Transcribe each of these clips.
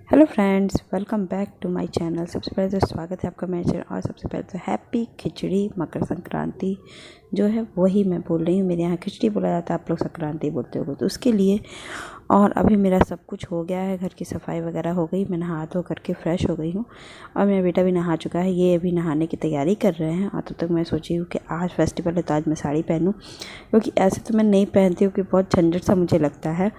Hello friends, welcome back to my channel. सबसे पहले तो स्वागत है आपका मेरे चैनल और सबसे पहले तो हैप्पी खिचड़ी मकर संक्रांति जो है वही मैं बोल रही हूँ। मेरे यहाँ खिचड़ी बोला जाता है, आप लोग संक्रांति बोलते हो तो उसके लिए। और अभी मेरा सब कुछ हो गया है, घर की सफाई वगैरह हो गई, मैं नहा धो करके फ्रेश हो गई हूँ और मेरा बेटा भी नहा चुका है। ये अभी नहाने की तैयारी कर रहे हैं और तब तक मैं सोची हूँ कि आज फेस्टिवल है तो आज मैं साड़ी पहनूँ, क्योंकि ऐसे तो मैं नहीं पहनती हूँ कि बहुत झंझट सा मुझे लगता है।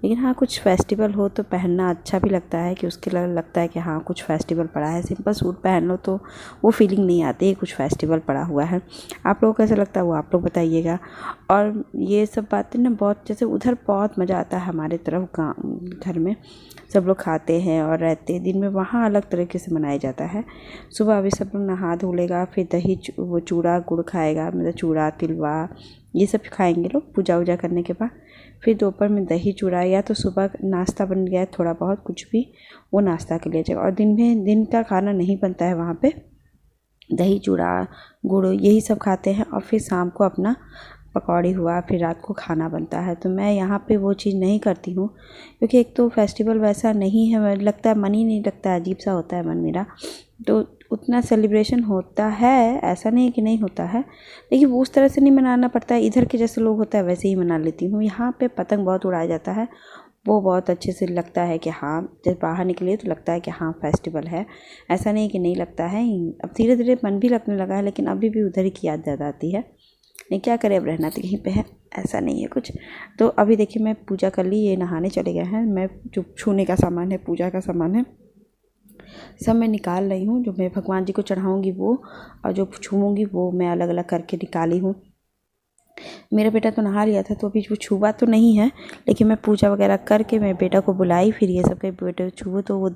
लेकिन हाँ, कुछ फेस्टिवल हो तो पहनना अच्छा भी लगता है कि उसके लगता है कि हाँ कुछ फेस्टिवल पड़ा है। सिंपल सूट पहन लो तो वो फीलिंग नहीं आती है कुछ फेस्टिवल पड़ा हुआ है। आप लोगों को कैसा लगता है वो आप लोग बताइएगा। और ये सब बातें ना बहुत, जैसे उधर बहुत मज़ा आता है हमारे तरफ गाँव घर में सब लोग खाते हैं और रहते हैं दिन में, वहाँ अलग तरीके से मनाया जाता है। सुबह अभी सब लोग नहा धो लेगा, फिर दही वो चूड़ा गुड़ खाएगा, मतलब चूड़ा तिलवा ये सब खाएंगे लोग पूजा वूजा करने के बाद। फिर दोपहर में दही चूड़ा, या तो सुबह नाश्ता बन गया है थोड़ा बहुत कुछ भी, वो नाश्ता के लिए जाएगा। और दिन में दिन का खाना नहीं बनता है वहाँ पे, दही चूड़ा गुड़ यही सब खाते हैं। और फिर शाम को अपना पकौड़ी हुआ, फिर रात को खाना बनता है। तो मैं यहाँ पे वो चीज़ नहीं करती हूँ, क्योंकि एक तो फेस्टिवल वैसा नहीं है, लगता है मन ही नहीं लगता, अजीब सा होता है मन मेरा। तो उतना सेलिब्रेशन होता है, ऐसा नहीं है कि नहीं होता है, लेकिन वो उस तरह से नहीं मनाना पड़ता है। इधर के जैसे लोग होता है वैसे ही मना लेती हूँ। यहाँ पे पतंग बहुत उड़ाया जाता है, वो बहुत अच्छे से लगता है कि हाँ जब बाहर निकले तो लगता है कि हाँ फेस्टिवल है। ऐसा नहीं कि नहीं लगता है, अब धीरे धीरे मन भी लगने लगा है, लेकिन अभी भी उधर ही की याद ज़्यादा आती है। नहीं क्या करें, अब रहना तो यहीं पे है, ऐसा नहीं है कुछ। तो अभी देखिए मैं पूजा कर ली, ये नहाने चले गए हैं। मैं जो छूने का सामान है, पूजा का सामान है, सब मैं निकाल रही हूँ। जो मैं भगवान जी को चढ़ाऊँगी वो, और जो छूऊँगी वो मैं अलग अलग करके निकाली हूँ। मेरा बेटा तो नहा लिया था तो अभी वो छुआ तो नहीं है, लेकिन मैं पूजा वगैरह करके मेरे बेटा को बुलाई, फिर ये सब के बेटे छुओ तो वो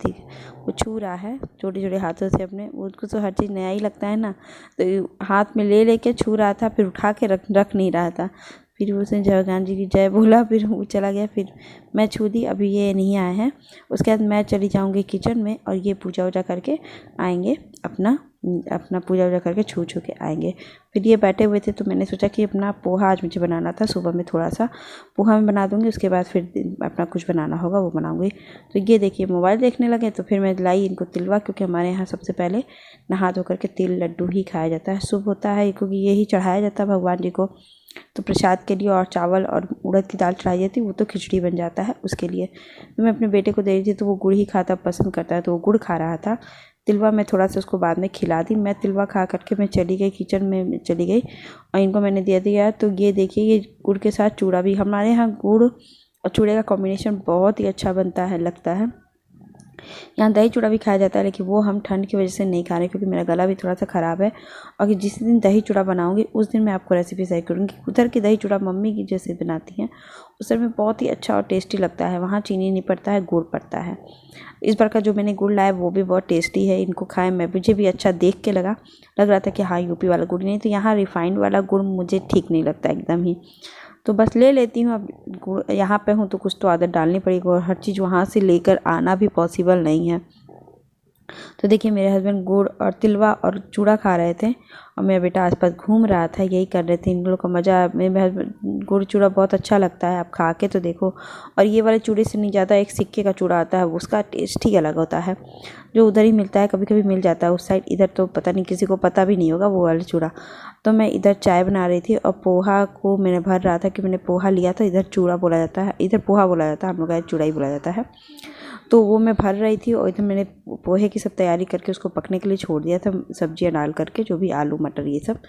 छू रहा है छोटे छोटे हाथों से अपने। उसको तो हर चीज़ नया ही लगता है ना, तो हाथ में ले लेके छू रहा था, फिर उठा के रख नहीं रहा था। फिर उसने भगवान जी की जय बोला, फिर वो चला गया, फिर मैं छू दी। अभी ये नहीं आए हैं, उसके बाद मैं चली जाऊँगी किचन में और ये पूजा वूजा करके आएंगे, अपना पूजा वूजा करके छू के आएंगे। फिर ये बैठे हुए थे तो मैंने सोचा कि अपना पोहा आज मुझे बनाना था, सुबह में थोड़ा सा पोहा मैं बना दूँगी, उसके बाद फिर अपना कुछ बनाना होगा वो बनाऊँगी। तो ये देखिए मोबाइल देखने लगे, तो फिर मैं लाई इनको तिलवा, क्योंकि हमारे यहाँ सबसे पहले नहा धो करके तिल लड्डू ही खाया जाता है, शुभ होता है, क्योंकि यही चढ़ाया जाता है भगवान जी को। तो प्रसाद के लिए और चावल और उड़द की दाल चढ़ाई जाती है, वो तो खिचड़ी बन जाता है उसके लिए। तो मैं अपने बेटे को दे रही थी तो वो गुड़ ही खाता पसंद करता है, तो वो गुड़ खा रहा था। तिलवा मैं थोड़ा सा उसको बाद में खिला दी। मैं तिलवा खा करके मैं चली गई किचन में चली गई और इनको मैंने दे दिया। तो ये देखिए, ये गुड़ के साथ चूड़ा भी, हमारे यहाँ गुड़ और चूड़े का कॉम्बिनेशन बहुत ही अच्छा बनता है लगता है। यहाँ दही चूड़ा भी खाया जाता है, लेकिन वो हम ठंड की वजह से नहीं खा रहे, क्योंकि मेरा गला भी थोड़ा सा ख़राब है। और जिस दिन दही चूड़ा बनाऊँगी उस दिन मैं आपको रेसिपी शेयर करूँगी। उधर की दही चूड़ा मम्मी की जैसे बनाती हैं उस में बहुत ही अच्छा और टेस्टी लगता है। वहाँ चीनी नहीं पड़ता है, गुड़ पड़ता है। इस बार का जो मैंने गुड़ लाया वो भी बहुत टेस्टी है, इनको खाए मुझे भी अच्छा देख के लग रहा था कि हाँ यूपी वाला गुड़ नहीं, तो यहाँ रिफाइंड वाला गुड़ मुझे ठीक नहीं लगता एकदम ही। तो बस ले लेती हूँ। अब यहाँ पे हूँ तो कुछ तो आदत डालनी पड़ेगी, और हर चीज़ वहाँ से लेकर आना भी पॉसिबल नहीं है। तो देखिए मेरे हस्बैंड गुड़ और तिलवा और चूड़ा खा रहे थे और मेरा बेटा आसपास घूम रहा था, यही कर रहे थे। इन लोगों का मज़ा, मेरे हस्बैंड गुड़ चूड़ा बहुत अच्छा लगता है, आप खा के तो देखो। और ये वाले चूड़े से नहीं ज़्यादा एक सिक्के का चूड़ा आता है, उसका टेस्ट ही अलग होता है, जो उधर ही मिलता है, कभी कभी मिल जाता है उस साइड, इधर तो पता नहीं, किसी को पता भी नहीं होगा वो वाला चूड़ा। तो मैं इधर चाय बना रही थी और पोहा को मैंने भर रहा था, कि मैंने पोहा लिया था, इधर चूड़ा बोला जाता है, इधर पोहा बोला जाता है, हम लोग का चूड़ा ही बोला जाता है। तो वो मैं भर रही थी और इधर मैंने पोहे की सब तैयारी करके उसको पकने के लिए छोड़ दिया था, सब्जियां डाल करके, जो भी आलू मटर ये सब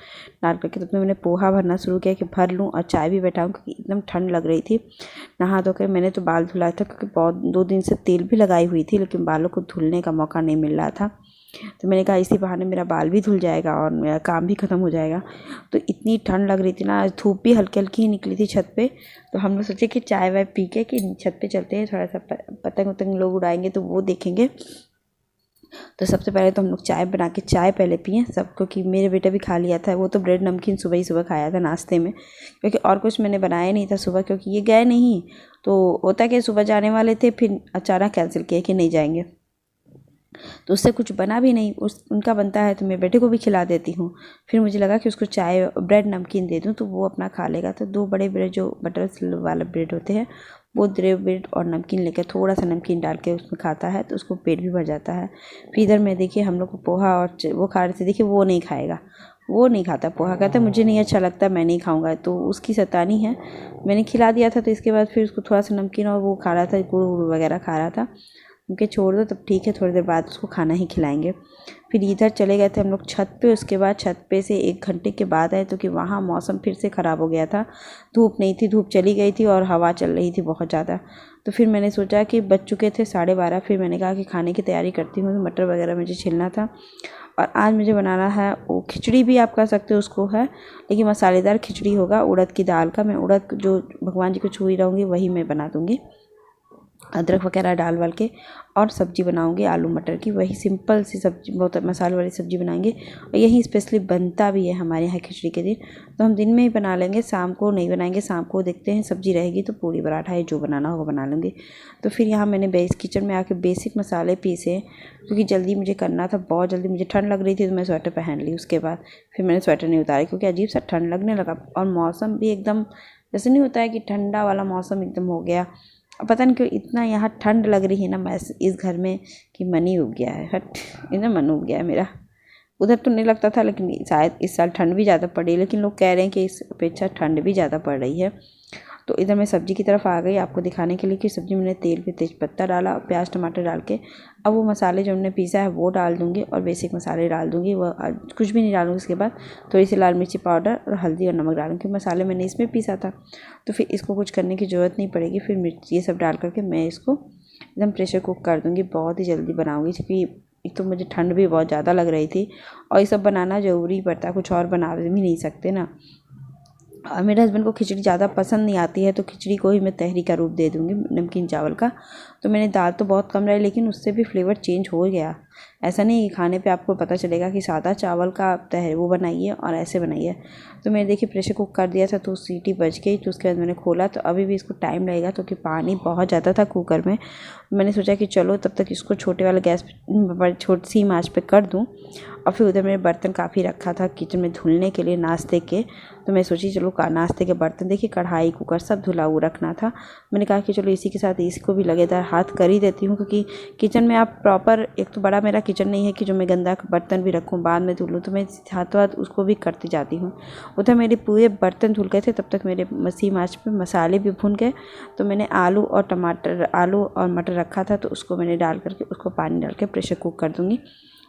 डाल करके। तो मैंने पोहा भरना शुरू किया कि भर लूँ और चाय भी बैठाऊँ, क्योंकि एकदम ठंड लग रही थी। नहा धो के मैंने तो बाल धुलाया था, क्योंकि बहुत 2 दिन से तेल भी लगाई हुई थी, लेकिन बालों को धुलने का मौका नहीं मिल रहा था। तो मैंने कहा इसी बहाने मेरा बाल भी धुल जाएगा और मेरा काम भी ख़त्म हो जाएगा। तो इतनी ठंड लग रही थी ना, आज धूप भी हल्की हल्की ही निकली थी छत पे। तो हम लोग सोचे कि चाय वाय पी के कि छत पे चलते हैं, थोड़ा सा पतंग उतंग लोग उड़ाएंगे तो वो देखेंगे। तो सबसे पहले तो हम लोग चाय बना के चाय पहले पिए सब, क्योंकि मेरे बेटे भी खा लिया था, वो तो ब्रेड नमकीन सुबह ही सुबह खाया था नाश्ते में, क्योंकि और कुछ मैंने बनाया नहीं था सुबह, क्योंकि ये गए नहीं। तो होता कि सुबह जाने वाले थे, फिर अचानक कैंसिल किया कि नहीं जाएंगे, तो उससे कुछ बना भी नहीं। उनका बनता है तो मैं बेटे को भी खिला देती हूँ। फिर मुझे लगा कि उसको चाय ब्रेड नमकीन दे दूँ तो वो अपना खा लेगा। तो 2 बड़े ब्रेड, जो बटर वाला ब्रेड होते हैं, वो ब्रेड ब्रेड और नमकीन लेकर थोड़ा सा नमकीन डाल के उसमें खाता है तो उसको पेट भी भर जाता है। फिर इधर में देखिए हम लोग को पोहा और वो खा रहे थे, देखिए वो नहीं खाएगा, वो नहीं खाता पोहा, कहता है मुझे नहीं अच्छा लगता, मैं नहीं खाऊंगा। तो उसकी शैतानी है, मैंने खिला दिया था तो इसके बाद फिर उसको थोड़ा सा नमकीन और वो खा रहा था, गुड़ वगैरह खा रहा था। उनके छोड़ दो तब ठीक है, थोड़ी देर बाद उसको खाना ही खिलाएंगे। फिर इधर चले गए थे हम लोग छत पे। उसके बाद छत पे से 1 घंटे के बाद आए तो कि वहाँ मौसम फिर से ख़राब हो गया था, धूप नहीं थी, धूप चली गई थी और हवा चल रही थी बहुत ज़्यादा। तो फिर मैंने सोचा कि बज चुके थे 12:30, फिर मैंने कहा कि खाने की तैयारी करती हूँ। तो मटर वगैरह मुझे छीलना था और आज मुझे बनाना है वो खिचड़ी भी आप कह सकते हो उसको है, लेकिन मसालेदार खिचड़ी होगा उड़द की दाल का। मैं उड़द जो भगवान जी को छू ही रहूँगी वही मैं बना दूँगी, अदरक वगैरह डाल वाल के, और सब्ज़ी बनाऊंगी आलू मटर की, वही सिंपल सी सब्ज़ी, बहुत मसाले वाली सब्ज़ी बनाएंगे। और यही स्पेशली बनता भी है हमारे यहाँ खिचड़ी के दिन। तो हम दिन में ही बना लेंगे, शाम को नहीं बनाएंगे, शाम को देखते हैं सब्ज़ी रहेगी तो पूड़ी पराठा है जो बनाना होगा बना लूँगी। तो फिर यहाँ मैंने किचन में आके बेसिक मसाले पीसे, क्योंकि जल्दी मुझे करना था, बहुत जल्दी। मुझे ठंड लग रही थी तो मैं स्वेटर पहन ली। उसके बाद फिर मैंने स्वेटर नहीं उतारी क्योंकि अजीब सा ठंड लगने लगा और मौसम भी एकदम जैसे नहीं होता है कि ठंडा वाला मौसम एकदम हो गया। पता नहीं क्यों इतना यहाँ ठंड लग रही है ना मैं इस घर में कि मन ही उग गया है, हट इतना मन उग गया है मेरा। उधर तो नहीं लगता था, लेकिन शायद इस साल ठंड भी ज़्यादा पड़ी, लेकिन लोग कह रहे हैं कि इस अपेक्षा ठंड भी ज़्यादा पड़ रही है। तो इधर मैं सब्ज़ी की तरफ आ गई आपको दिखाने के लिए कि सब्ज़ी मैंने तेल पे तेज़पत्ता डाला, प्याज टमाटर डाल के अब वो मसाले जो हमने पीसा है वो डाल दूँगी और बेसिक मसाले डाल दूँगी। वह कुछ भी नहीं डालूँगी। उसके बाद थोड़ी सी लाल मिर्ची पाउडर और हल्दी और नमक डालूँगी, मसाले मैंने इसमें पीसा था। तो फिर इसको कुछ करने की ज़रूरत नहीं पड़ेगी। फिर मिर्च ये सब डाल करके मैं इसको एकदम प्रेशर कुक कर दूँगी। बहुत ही जल्दी बनाऊँगी क्योंकि एक तो मुझे ठंड भी बहुत ज़्यादा लग रही थी और ये सब बनाना ज़रूरी पड़ता है, कुछ और बना भी नहीं सकते ना। और मेरे हस्बैंड को खिचड़ी ज़्यादा पसंद नहीं आती है तो खिचड़ी को ही मैं तहरी का रूप दे दूँगी नमकीन चावल का। तो मैंने दाल तो बहुत कम रही, लेकिन उससे भी फ्लेवर चेंज हो गया। ऐसा नहीं कि खाने पे आपको पता चलेगा कि सादा चावल का तहरी वो बनाइए और ऐसे बनाइए। तो मैंने देखिए प्रेशर कुक कर दिया था तो सीटी बज गई। तो उसके बाद मैंने खोला तो अभी भी इसको टाइम लगेगा क्योंकि पानी बहुत ज़्यादा था कुकर में। मैंने सोचा कि चलो तब तक इसको छोटे वाले गैस पर छोटी सी आँच पे कर दूँ। और फिर उधर मेरे बर्तन काफ़ी रखा था किचन में धुलने के लिए नाश्ते के। तो मैं सोची चलो नाश्ते के बर्तन देखिए कढ़ाई कुकर सब धुला हुआ रखना था। मैंने कहा कि चलो इसी के साथ इसको भी लगेदार हाथ कर ही देती हूँ, क्योंकि किचन में आप प्रॉपर, एक तो बड़ा मेरा किचन नहीं है कि जो मैं गंदा बर्तन भी रखूँ बाद में धुलूँ, तो मैं हाथों हाथ उसको भी करती जाती हूँ। उधर मेरे पूरे बर्तन धुल गए थे, तब तक मेरे मसीम आँच पे मसाले भी भुन गए। तो मैंने आलू और मटर रखा था तो उसको मैंने डाल करके उसको पानी डाल के प्रेशर कुक कर दूँगी,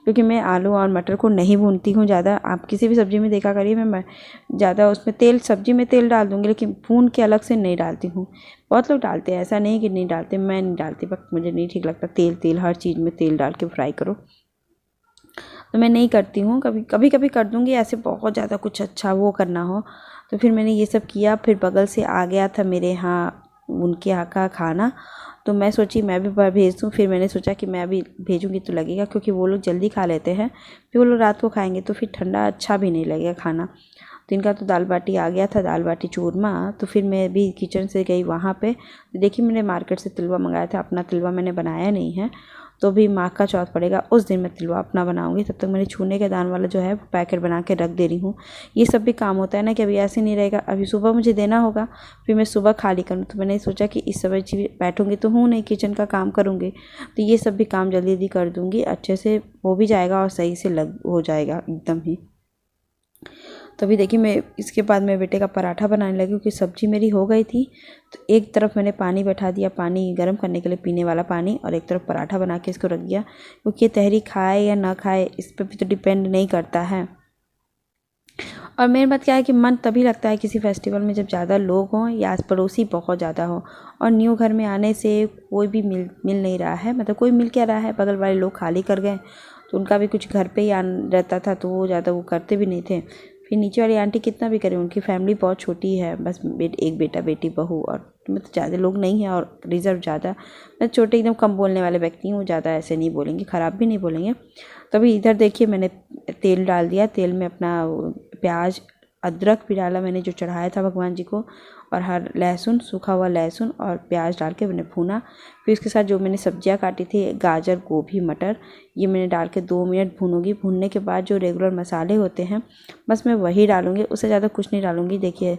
क्योंकि मैं आलू और मटर को नहीं भूनती हूँ ज़्यादा। आप किसी भी सब्ज़ी में देखा करिए मैं ज़्यादा उसमें सब्ज़ी में तेल डाल दूँगी, लेकिन भून के अलग से नहीं डालती हूँ। बहुत लोग डालते हैं, ऐसा नहीं कि नहीं डालते, मैं नहीं डालती, बट मुझे नहीं ठीक लगता तेल हर चीज़ में तेल डाल के फ्राई करो, तो मैं नहीं करती हूँ। कभी कर दूँगी ऐसे बहुत ज़्यादा कुछ अच्छा वो करना हो। तो फिर मैंने ये सब किया। फिर बगल से आ गया था मेरे यहाँ उनके यहाँ का खाना, तो मैं सोची मैं भी भेज दूँ। फिर मैंने सोचा कि मैं अभी भेजूँगी तो लगेगा, क्योंकि वो लोग जल्दी खा लेते हैं, फिर वो लोग रात को खाएंगे तो फिर ठंडा अच्छा भी नहीं लगेगा खाना। तो इनका तो दाल बाटी आ गया था, दाल बाटी चूरमा। तो फिर मैं भी किचन से गई वहाँ पे, तो देखिए मैंने मार्केट से तिलवा मंगाया था। अपना तिलवा मैंने बनाया नहीं है, तो भी माघ का चौथ पड़ेगा उस दिन मैं तिलवा अपना बनाऊंगी। तब तक मैंने छूने के दान वाला जो है वो पैकेट बना के रख दे रही हूँ। ये सब भी काम होता है ना कि अभी ऐसे नहीं रहेगा, अभी सुबह मुझे देना होगा, फिर मैं सुबह खाली करूँ। तो मैंने सोचा कि इस समय बैठूँगी तो हूँ नहीं, किचन का काम करूँगी, तो ये सब भी काम जल्दी जल्दी कर दूँगी, अच्छे से हो भी जाएगा और सही से हो जाएगा एकदम ही। तभी देखिए मैं इसके बाद मैं बेटे का पराठा बनाने लगी, क्योंकि सब्ज़ी मेरी हो गई थी। तो एक तरफ मैंने पानी बैठा दिया, पानी गर्म करने के लिए पीने वाला पानी, और एक तरफ पराठा बना के इसको रख दिया, क्योंकि ये तहरी खाए या ना खाए इस पर भी तो डिपेंड नहीं करता है। और मेन बात क्या है कि मन तभी लगता है किसी फेस्टिवल में जब ज़्यादा लोग हों या आस पड़ोसी बहुत ज़्यादा हो। और न्यू घर में आने से कोई भी मिल नहीं रहा है, मतलब कोई मिल क्या रहा है, बगल वाले लोग खाली कर गए, तो उनका भी कुछ घर पे ही रहता था, तो वो ज़्यादा वो करते भी नहीं थे। फिर नीचे वाली आंटी कितना भी करें, उनकी फैमिली बहुत छोटी है, बस एक बेटा बेटी बहू, और मतलब ज़्यादा लोग नहीं हैं और रिजर्व ज़्यादा। मैं छोटे एकदम कम बोलने वाले व्यक्ति हूँ, ज़्यादा ऐसे नहीं बोलेंगे, ख़राब भी नहीं बोलेंगे। तभी इधर देखिए मैंने तेल डाल दिया, तेल में अपना प्याज अदरक भी डाला मैंने जो चढ़ाया था भगवान जी को, और हर लहसुन, सूखा हुआ लहसुन और प्याज डाल के मैंने भूना। फिर उसके साथ जो मैंने सब्जियां काटी थी, गाजर गोभी मटर, ये मैंने डाल के 2 मिनट भूनूंगी। भूनने के बाद जो रेगुलर मसाले होते हैं बस मैं वही डालूंगी, उससे ज़्यादा कुछ नहीं डालूंगी। देखिए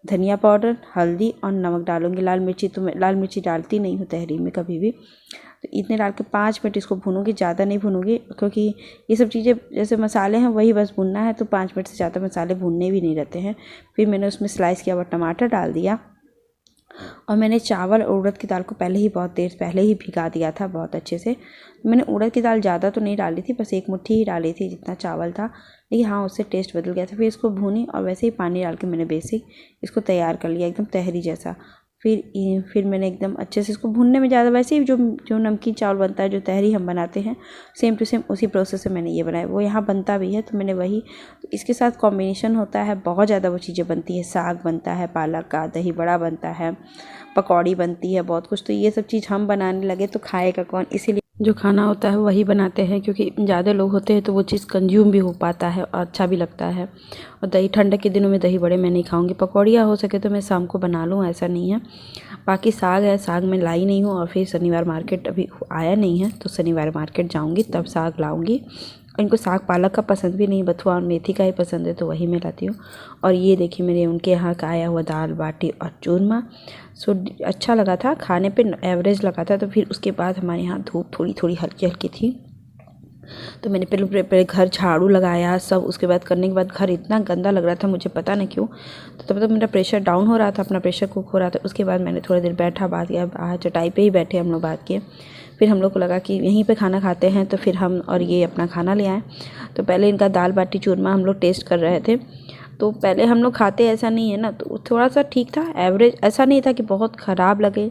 धनिया पाउडर, हल्दी और नमक डालूँगी। लाल मिर्ची तो मैं लाल मिर्ची डालती नहीं हूँ तहरी में कभी भी। तो इतने डाल के 5 मिनट इसको भूनूँगी, ज़्यादा नहीं भूनूँगी क्योंकि ये सब चीज़ें जैसे मसाले हैं वही बस भूनना है, तो 5 मिनट से ज़्यादा मसाले भूनने भी नहीं रहते हैं। फिर मैंने उसमें स्लाइस किया हुआ टमाटर डाल दिया और मैंने चावल और उड़द की दाल को पहले ही बहुत देर पहले ही भिगा दिया था बहुत अच्छे से। मैंने उड़द की दाल ज़्यादा तो नहीं डाली थी, बस 1 मुट्ठी ही डाली थी जितना चावल था, लेकिन हाँ उससे टेस्ट बदल गया था। फिर इसको भूनी और वैसे ही पानी डाल के मैंने बेसिक इसको तैयार कर लिया एकदम तहरी जैसा। फिर मैंने एकदम अच्छे से इसको भूनने में ज़्यादा वैसे ही जो नमकीन चावल बनता है, जो तहरी हम बनाते हैं सेम टू सेम उसी प्रोसेस से मैंने ये बनाया। वो यहाँ बनता भी है तो मैंने वही, तो इसके साथ कॉम्बिनेशन होता है बहुत ज़्यादा वो चीज़ें बनती है। साग बनता है पालक का, दही बड़ा बनता है, पकौड़ी बनती है, बहुत कुछ। तो ये सब चीज़ हम बनाने लगे तो खाएगा कौन, इसीलिए जो खाना होता है वही बनाते हैं, क्योंकि ज़्यादा लोग होते हैं तो वो चीज़ कंज्यूम भी हो पाता है और अच्छा भी लगता है। और दही ठंडक के दिनों में दही बड़े मैं नहीं खाऊंगी, पकौड़ियाँ हो सके तो मैं शाम को बना लूँ, ऐसा नहीं है। बाकी साग है, साग मैं लाई नहीं हूँ और फिर शनिवार मार्केट अभी आया नहीं है, तो शनिवार मार्केट जाऊँगी तब साग लाऊँगी। इनको साग पालक का पसंद भी नहीं, बथुआ और मेथी का ही पसंद है, तो वही मैं लाती हूँ। और ये देखिए मेरे उनके यहाँ का आया हुआ दाल बाटी और चूरमा। सो अच्छा लगा था खाने पे, एवरेज लगा था। तो फिर उसके बाद हमारे यहाँ धूप थोड़ी थोड़ी हल्की हल्की थी, तो मैंने पहले घर झाड़ू लगाया सब। उसके बाद करने के बाद घर इतना गंदा लग रहा था मुझे पता नहीं क्यों। तो तब तक मेरा प्रेशर डाउन हो रहा था, अपना प्रेशर कुक हो रहा था। उसके बाद मैंने थोड़ी देर बैठा, बात किया, चटाई पे ही बैठे हम लोग बात किए। फिर हम लोग को लगा कि यहीं पे खाना खाते हैं, तो फिर हम और ये अपना खाना ले आए। तो पहले इनका दाल बाटी चूरमा हम लोग टेस्ट कर रहे थे। तो पहले हम लोग खाते ऐसा नहीं है ना, तो थोड़ा सा ठीक था, एवरेज। ऐसा नहीं था कि बहुत ख़राब लगे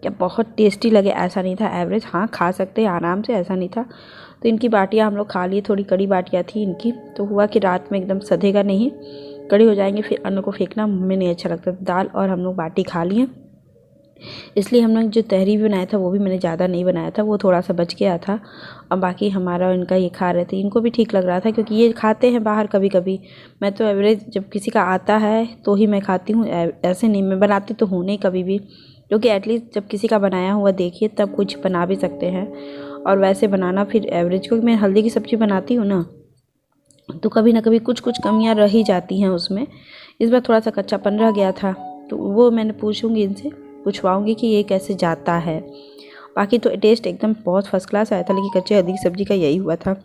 या बहुत टेस्टी लगे, ऐसा नहीं था, एवरेज। हाँ खा सकते हैं आराम से, ऐसा नहीं था। तो इनकी बाटियाँ हम लोग खा लिए, थोड़ी कड़ी बाटियाँ थी इनकी। तो हुआ कि रात में एकदम सधेगा नहीं, कड़ी हो जाएंगे, फिर अन्न को फेंकना हमें नहीं अच्छा लगता। दाल और हम लोग बाटी खा लिए, इसलिए हम लोग जो तहरी भी बनाया था वो भी मैंने ज़्यादा नहीं बनाया था, वो थोड़ा सा बच गया था। और बाकी हमारा और इनका ये खा रहे थे, इनको भी ठीक लग रहा था क्योंकि ये खाते हैं बाहर कभी कभी। मैं तो एवरेज जब किसी का आता है तो ही मैं खाती हूँ, ऐसे नहीं। मैं बनाती तो हूँ नहीं कभी भी, क्योंकि एटलीस्ट जब किसी का बनाया हुआ देखिए तब कुछ बना भी सकते हैं। और वैसे बनाना फिर एवरेज, क्योंकि मैं हल्दी की सब्ज़ी बनाती हूँ ना, तो कभी ना कभी कुछ कुछ कमियाँ रह ही जाती हैं उसमें। इस बार थोड़ा सा कच्चापन रह गया था, तो वो मैंने पूछूंगी इनसे, पूछवाऊंगी कि ये कैसे जाता है। बाकी तो टेस्ट एकदम बहुत फर्स्ट क्लास आया था, लेकिन कच्चे हल्दी की सब्ज़ी का यही हुआ था।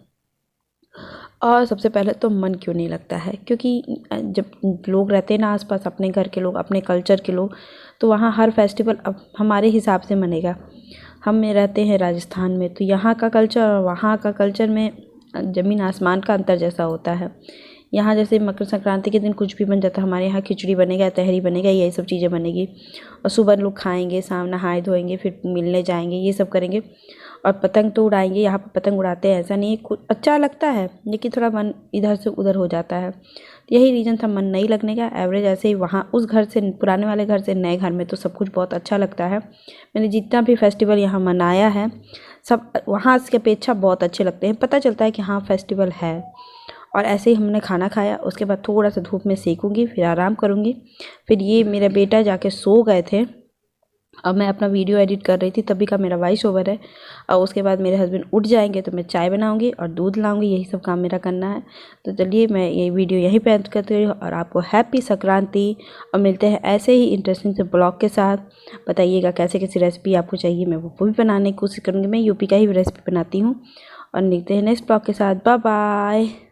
और सबसे पहले तो मन क्यों नहीं लगता है, क्योंकि जब लोग रहते हैं ना आसपास, अपने घर के लोग, अपने कल्चर के लोग, तो वहाँ हर फेस्टिवल अब हमारे हिसाब से मनेगा। हम रहते हैं राजस्थान में, तो यहाँ का कल्चर और वहाँ का कल्चर में ज़मीन आसमान का अंतर जैसा होता है। यहाँ जैसे मकर संक्रांति के दिन कुछ भी बन जाता है, हमारे यहाँ खिचड़ी बनेगा, तहरी बनेगा, यही सब चीज़ें बनेगी। और सुबह लोग खाएंगे, शाम नहाए धोएंगे, फिर मिलने जाएंगे, ये सब करेंगे। और पतंग तो उड़ाएंगे, यहाँ पर पतंग उड़ाते हैं, ऐसा नहीं है, कुछ अच्छा लगता है, लेकिन थोड़ा मन इधर से उधर हो जाता है। यही रीज़न था मन नहीं लगने का। एवरेज ऐसे ही वहाँ उस घर से, पुराने वाले घर से नए घर में तो सब कुछ बहुत अच्छा लगता है। मैंने जितना भी फेस्टिवल यहाँ मनाया है सब वहाँ की अपेक्षा बहुत अच्छे लगते हैं, पता चलता है कि हाँ फेस्टिवल है। और ऐसे ही हमने खाना खाया, उसके बाद थोड़ा सा धूप में सेकूंगी, फिर आराम करूंगी। फिर ये मेरा बेटा जाके सो गए थे, अब मैं अपना वीडियो एडिट कर रही थी, तभी का मेरा वॉइस ओवर है। और उसके बाद मेरे हस्बैंड उठ जाएंगे तो मैं चाय बनाऊंगी और दूध लाऊंगी, यही सब काम मेरा करना है। तो चलिए मैं ये वीडियो यहीं पे एंड करती हूँ और आपको हैप्पी संक्रांति। और मिलते हैं ऐसे ही इंटरेस्टिंग से ब्लॉग के साथ। बताइएगा कैसे कैसी रेसिपी आपको चाहिए, मैं वो भी बनाने की कोशिश करूँगी। मैं यूपी का ही रेसिपी बनाती हूँ। और मिलते हैं नेक्स्ट ब्लॉग के साथ, बाय बाय।